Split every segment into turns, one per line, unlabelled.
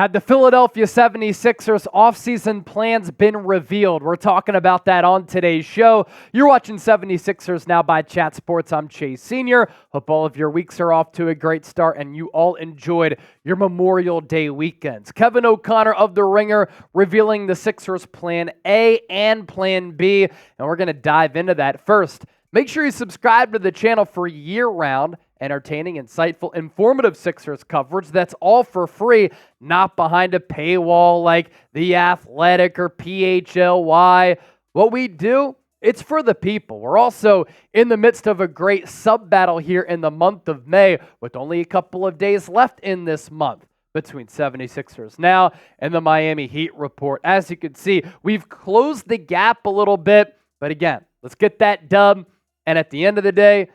Have the Philadelphia 76ers offseason plans been revealed? We're talking about that on today's show. You're watching 76ers Now by Chat Sports. I'm Chase Sr. Hope all of your weeks are off to a great start and you all enjoyed your Memorial Day weekends. Kevin O'Connor of The Ringer revealing the Sixers Plan A and Plan B, and we're going to dive into that. First, make sure you subscribe to the channel for year-round entertaining, insightful, informative Sixers coverage. That's all for free, not behind a paywall like The Athletic or PHLY. What we do, it's for the people. We're also in the midst of a great sub-battle here in the month of May with only a couple of days left in this month between 76ers Now and the Miami Heat report. As you can see, we've closed the gap a little bit, but again, let's get that dub. And at the end of the day,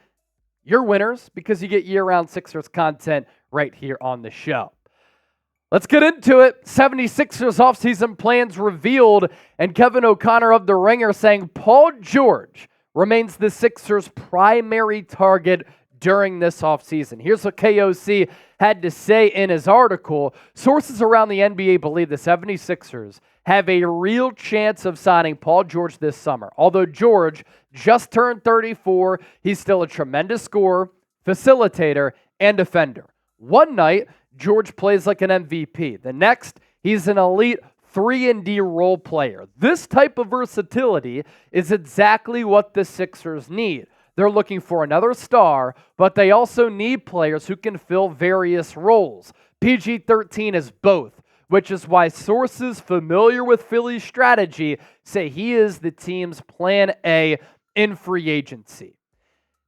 you're winners because you get year-round Sixers content right here on the show. Let's get into it. 76ers offseason plans revealed, and Kevin O'Connor of The Ringer saying Paul George remains the Sixers' primary target during this offseason. Here's what KOC had to say in his article. Sources around the NBA believe the 76ers have a real chance of signing Paul George this summer. Although George just turned 34, he's still a tremendous scorer, facilitator, and defender. One night, George plays like an MVP. The next, he's an elite 3-and-D role player. This type of versatility is exactly what the Sixers need. They're looking for another star, but they also need players who can fill various roles. PG-13 is both, which is why sources familiar with Philly's strategy say he is the team's plan A in free agency.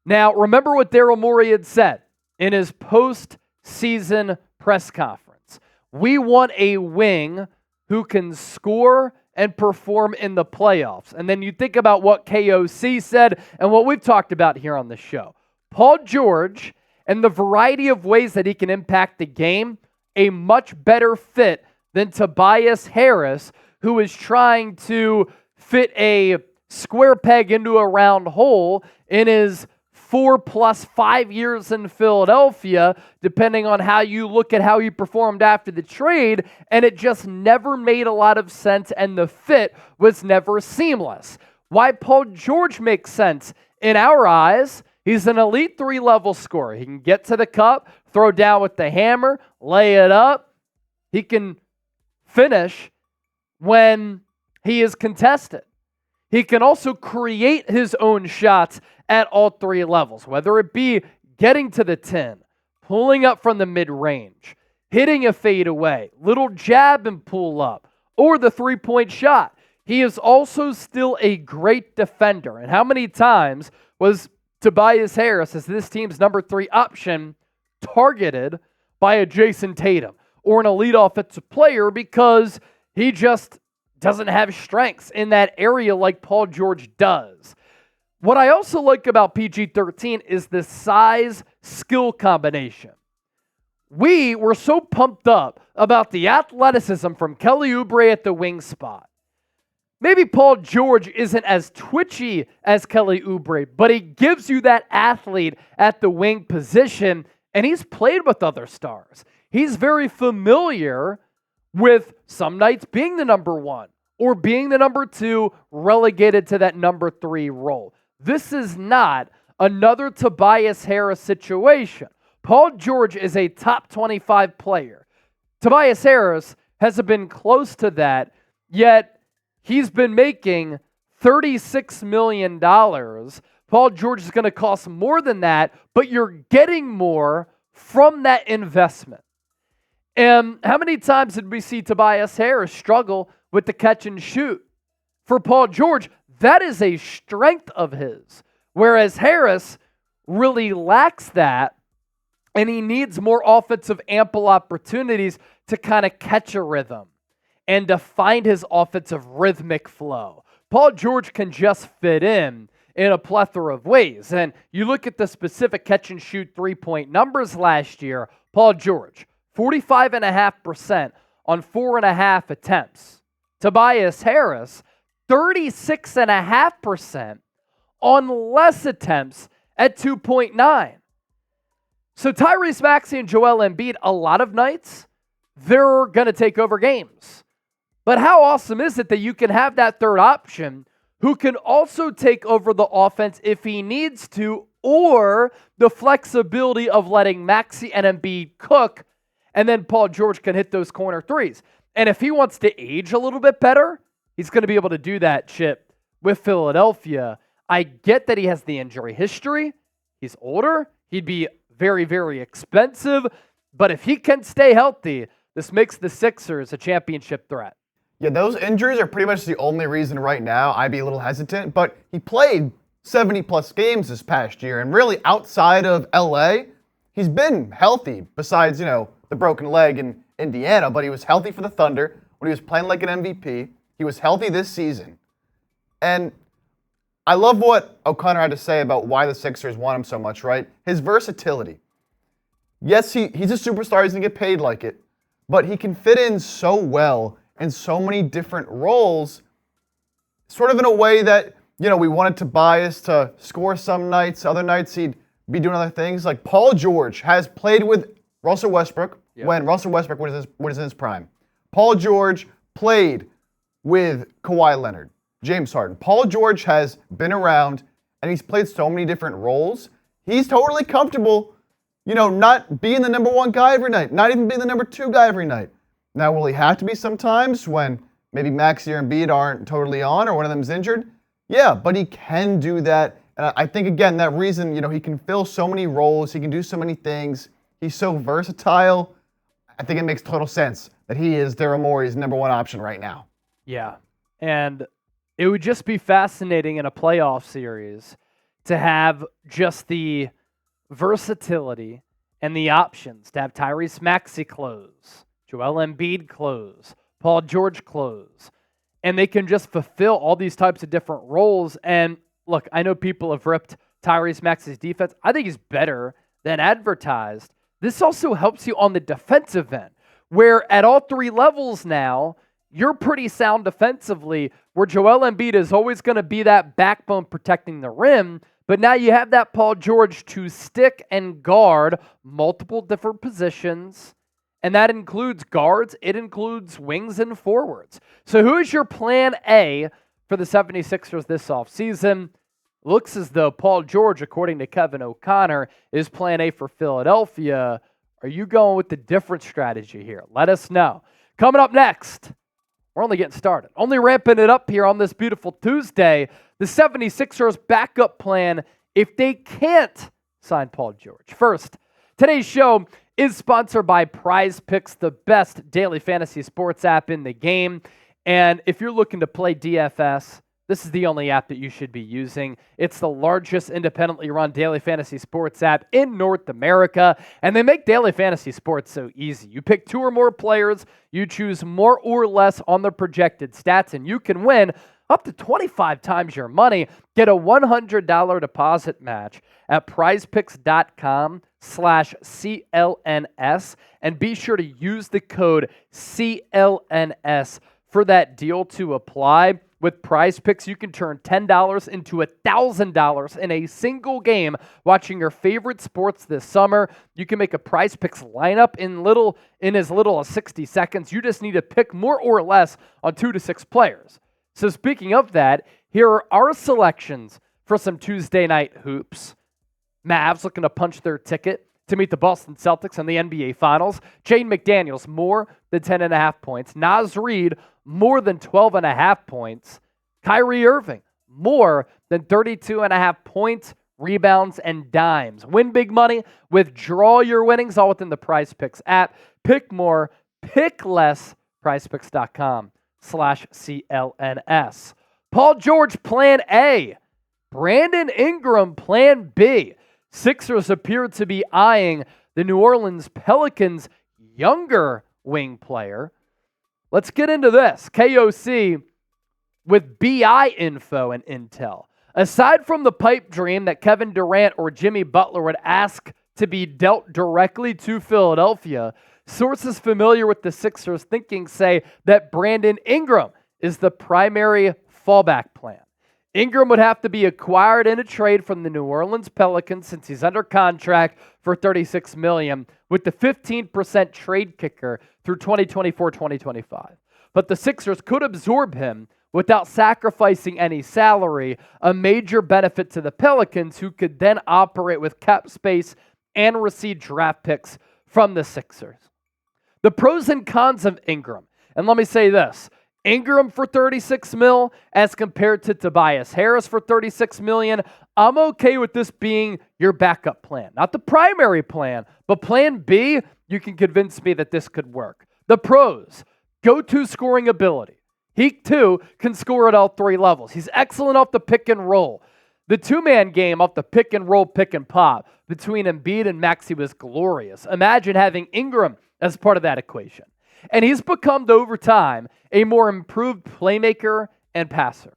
Now, remember what Daryl Morey had said in his post-season press conference. We want a wing who can score and perform in the playoffs. And then you think about what KOC said and what we've talked about here on the show. Paul George and the variety of ways that he can impact the game, a much better fit than Tobias Harris, who is trying to fit a square peg into a round hole in his 4 + 5 years in Philadelphia, depending on how you look at how he performed after the trade, and it just never made a lot of sense, and the fit was never seamless. Why Paul George makes sense in our eyes, he's an elite 3-level scorer. He can get to the cup, throw down with the hammer, lay it up. He can finish when he is contested. He can also create his own shots at all 3 levels, whether it be getting to the 10, pulling up from the mid-range, hitting a fadeaway, little jab and pull up, or the 3-point shot. He is also still a great defender. And how many times was Tobias Harris, as this team's number 3 option, targeted by a Jason Tatum or an elite offensive player because he just doesn't have strengths in that area like Paul George does. What I also like about PG-13 is the size-skill combination. We were so pumped up about the athleticism from Kelly Oubre at the wing spot. Maybe Paul George isn't as twitchy as Kelly Oubre, but he gives you that athlete at the wing position, and he's played with other stars. He's very familiar with some nights being the number 1 or being the number 2, relegated to that number 3 role. This is not another Tobias Harris situation. Paul George is a top 25 player. Tobias Harris hasn't been close to that, yet he's been making $36 million. Paul George is going to cost more than that, but you're getting more from that investment. And how many times did we see Tobias Harris struggle with the catch and shoot? For Paul George, that is a strength of his, whereas Harris really lacks that, and he needs more offensive ample opportunities to kind of catch a rhythm and to find his offensive rhythmic flow. Paul George can just fit in a plethora of ways. And you look at the specific catch and shoot 3-point numbers last year, Paul George, 45.5% on 4.5 attempts. Tobias Harris, 36.5% on less attempts at 2.9. So Tyrese Maxey and Joel Embiid, a lot of nights, they're going to take over games. But how awesome is it that you can have that third option who can also take over the offense if he needs to, or the flexibility of letting Maxey and Embiid cook, and then Paul George can hit those corner threes. And if he wants to age a little bit better, he's going to be able to do that, Chip, with Philadelphia. I get that he has the injury history. He's older. He'd be very, very expensive. But if he can stay healthy, this makes the Sixers a championship threat.
Yeah, those injuries are pretty much the only reason right now I'd be a little hesitant. But he played 70-plus games this past year. And really, outside of L.A., he's been healthy besides, the broken leg in Indiana. But he was healthy for the Thunder when he was playing like an MVP. He was healthy this season. And I love what O'Connor had to say about why the Sixers want him so much, right? His versatility. Yes, he's a superstar. He's going to get paid like it. But he can fit in so well in so many different roles, sort of in a way that, we wanted Tobias to score some nights. Other nights he'd be doing other things. Like Paul George has played with Russell Westbrook when Russell Westbrook was in his prime. Paul George played with Kawhi Leonard, James Harden. Paul George has been around, and he's played so many different roles. He's totally comfortable, not being the number one guy every night, not even being the number two guy every night. Now, will he have to be sometimes when maybe Maxey or Embiid aren't totally on or one of them's injured? Yeah, but he can do that. And I think, again, that reason, he can fill so many roles. He can do so many things. He's so versatile. I think it makes total sense that he is Daryl Morey's number one option right now.
Yeah, and it would just be fascinating in a playoff series to have just the versatility and the options to have Tyrese Maxey close, Joel Embiid close, Paul George close, and they can just fulfill all these types of different roles. And look, I know people have ripped Tyrese Maxey's defense. I think he's better than advertised. This also helps you on the defensive end, where at all three levels now, you're pretty sound defensively, where Joel Embiid is always going to be that backbone protecting the rim. But now you have that Paul George to stick and guard multiple different positions. And that includes guards. It includes wings and forwards. So who is your plan A for the 76ers this offseason? Looks as though Paul George, according to Kevin O'Connor, is plan A for Philadelphia. Are you going with the different strategy here? Let us know. Coming up next, we're only getting started. Only ramping it up here on this beautiful Tuesday. The 76ers backup plan if they can't sign Paul George. First, today's show is sponsored by Prize Picks, the best daily fantasy sports app in the game. And if you're looking to play DFS, this is the only app that you should be using. It's the largest independently run daily fantasy sports app in North America, and they make daily fantasy sports so easy. You pick two or more players, you choose more or less on the projected stats, and you can win up to 25 times your money. Get a $100 deposit match at prizepicks.com/CLNS, and be sure to use the code CLNS for that deal to apply. With Prize Picks, you can turn $10 into $1,000 in a single game watching your favorite sports this summer. You can make a Prize Picks lineup in as little as 60 seconds. You just need to pick more or less on 2 to 6 players. So speaking of that, here are our selections for some Tuesday night hoops. Mavs looking to punch their ticket to meet the Boston Celtics in the NBA Finals. Jaden McDaniels, more than 10.5 points. Naz Reid, more than 12.5 points. Kyrie Irving, more than 32.5 points, rebounds, and dimes. Win big money, withdraw your winnings, all within the Prize Picks app. Pick more, pick less. PrizePicks.com/CLNS. Paul George, plan A. Brandon Ingram, plan B. Sixers appear to be eyeing the New Orleans Pelicans' younger wing player. Let's get into this. KOC with BI info and intel. Aside from the pipe dream that Kevin Durant or Jimmy Butler would ask to be dealt directly to Philadelphia, sources familiar with the Sixers thinking say that Brandon Ingram is the primary fallback plan. Ingram would have to be acquired in a trade from the New Orleans Pelicans since he's under contract for $36 million with the 15% trade kicker through 2024-2025. But the Sixers could absorb him without sacrificing any salary, a major benefit to the Pelicans, who could then operate with cap space and receive draft picks from the Sixers. The pros and cons of Ingram. And let me say this. Ingram for $36 million as compared to Tobias Harris for $36 million. I'm okay with this being your backup plan. Not the primary plan, but plan B, you can convince me that this could work. The pros, go-to scoring ability. He, too, can score at all three levels. He's excellent off the pick and roll. The two-man game off the pick and roll, pick and pop between Embiid and Maxey was glorious. Imagine having Ingram as part of that equation. And he's become, over time, a more improved playmaker and passer.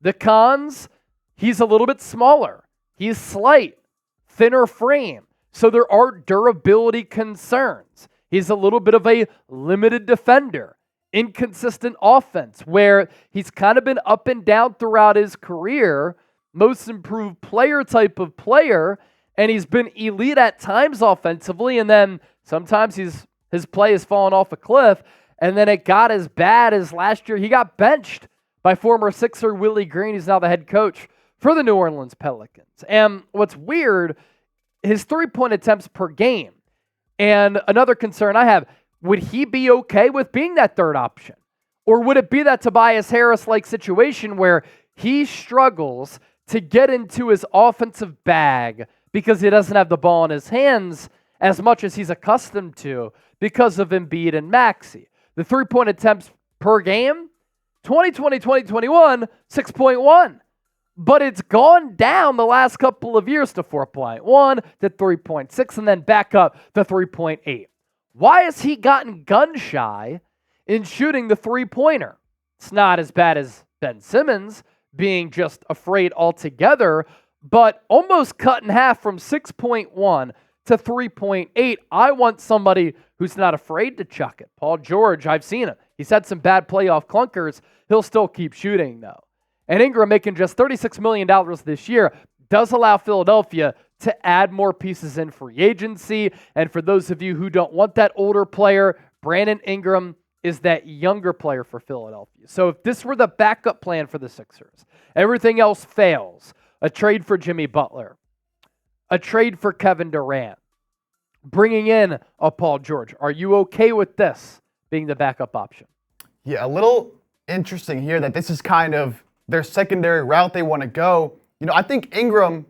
The cons, he's a little bit smaller. He's slight, thinner frame. So there are durability concerns. He's a little bit of a limited defender. Inconsistent offense, where he's kind of been up and down throughout his career, most improved player type of player, and he's been elite at times offensively, and then sometimes his play has fallen off a cliff, and then it got as bad as last year. He got benched by former Sixer Willie Green. He's now the head coach for the New Orleans Pelicans. And what's weird, his three-point attempts per game. And another concern I have, would he be okay with being that third option? Or would it be that Tobias Harris-like situation where he struggles to get into his offensive bag because he doesn't have the ball in his hands as much as he's accustomed to because of Embiid and Maxey? The three-point attempts per game, 2020-2021, 6.1. But it's gone down the last couple of years to 4.1, to 3.6, and then back up to 3.8. Why has he gotten gun-shy in shooting the three-pointer? It's not as bad as Ben Simmons being just afraid altogether, but almost cut in half from 6.1 to 3.8. I want somebody who's not afraid to chuck it. Paul George, I've seen him. He's had some bad playoff clunkers. He'll still keep shooting, though. And Ingram making just $36 million this year does allow Philadelphia to add more pieces in free agency. And for those of you who don't want that older player, Brandon Ingram is that younger player for Philadelphia. So if this were the backup plan for the Sixers, everything else fails. A trade for Jimmy Butler, a trade for Kevin Durant, bringing in a Paul George. Are you okay with this being the backup option?
Yeah, a little interesting here that this is kind of their secondary route they want to go. I think Ingram,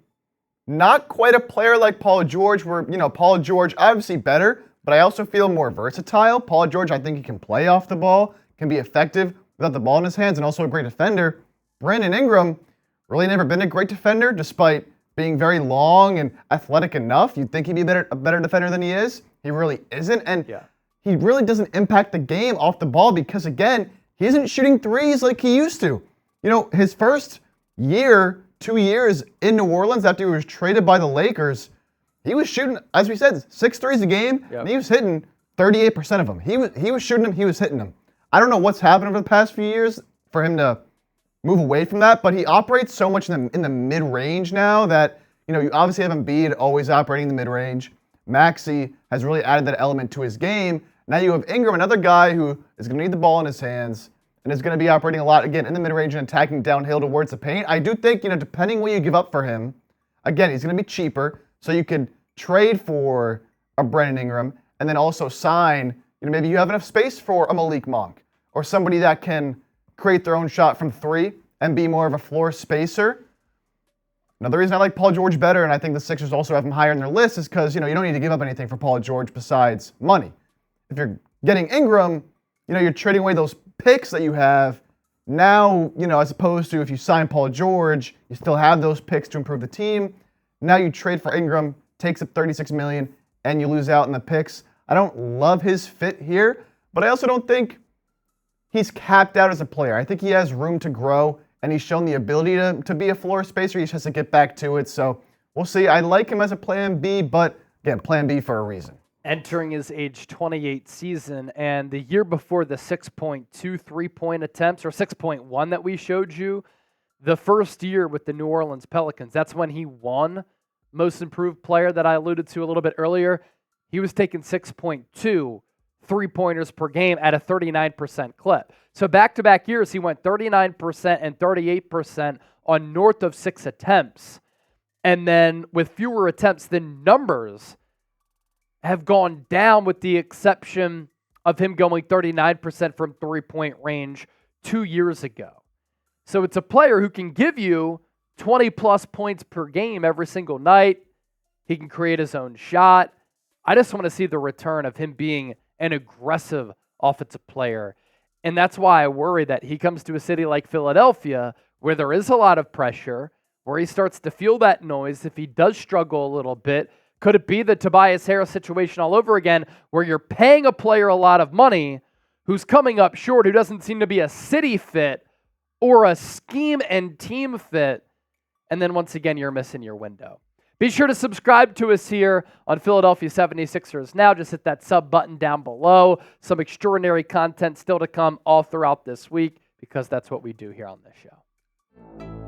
not quite a player like Paul George, where, Paul George obviously better, but I also feel more versatile. Paul George, I think he can play off the ball, can be effective without the ball in his hands, and also a great defender. Brandon Ingram, really never been a great defender, despite being very long and athletic enough. You'd think he'd be a better defender than he is. He really isn't, and he really doesn't impact the game off the ball because, again, he isn't shooting threes like he used to. His first year, 2 years in New Orleans after he was traded by the Lakers, he was shooting, as we said, 6 threes a game, and he was hitting 38% of them. He was shooting them, he was hitting them. I don't know what's happened over the past few years for him to move away from that, but he operates so much in the mid-range now that, you obviously have Embiid always operating in the mid-range. Maxey has really added that element to his game. Now you have Ingram, another guy who is going to need the ball in his hands and is going to be operating a lot, again, in the mid-range and attacking downhill towards the paint. I do think, depending what you give up for him, again, he's going to be cheaper, so you could trade for a Brandon Ingram and then also sign, maybe you have enough space for a Malik Monk or somebody that can create their own shot from three and be more of a floor spacer. Another reason I like Paul George better, and I think the Sixers also have him higher in their list, is because, you don't need to give up anything for Paul George besides money. If you're getting Ingram, you're trading away those picks that you have now, as opposed to if you sign Paul George, you still have those picks to improve the team. Now you trade for Ingram, takes up $36 million, and you lose out in the picks. I don't love his fit here, but I also don't think he's capped out as a player. I think he has room to grow, and he's shown the ability to be a floor spacer. He just has to get back to it. So we'll see. I like him as a plan B, but again, plan B for a reason.
Entering his age 28 season, and the year before the 6.2 3-point attempts, or 6.1 that we showed you, the first year with the New Orleans Pelicans, that's when he won Most Improved Player that I alluded to a little bit earlier. He was taking 6.2 three-pointers per game at a 39% clip. So back-to-back years, he went 39% and 38% on north of 6 attempts. And then with fewer attempts, the numbers have gone down with the exception of him going 39% from three-point range 2 years ago. So it's a player who can give you 20-plus points per game every single night. He can create his own shot. I just want to see the return of him being an aggressive offensive player. And that's why I worry that he comes to a city like Philadelphia where there is a lot of pressure, where he starts to feel that noise. If he does struggle a little bit, could it be the Tobias Harris situation all over again where you're paying a player a lot of money who's coming up short, who doesn't seem to be a city fit or a scheme and team fit, and then once again, you're missing your window. Be sure to subscribe to us here on Philadelphia 76ers Now. Just hit that sub button down below. Some extraordinary content still to come all throughout this week because that's what we do here on this show.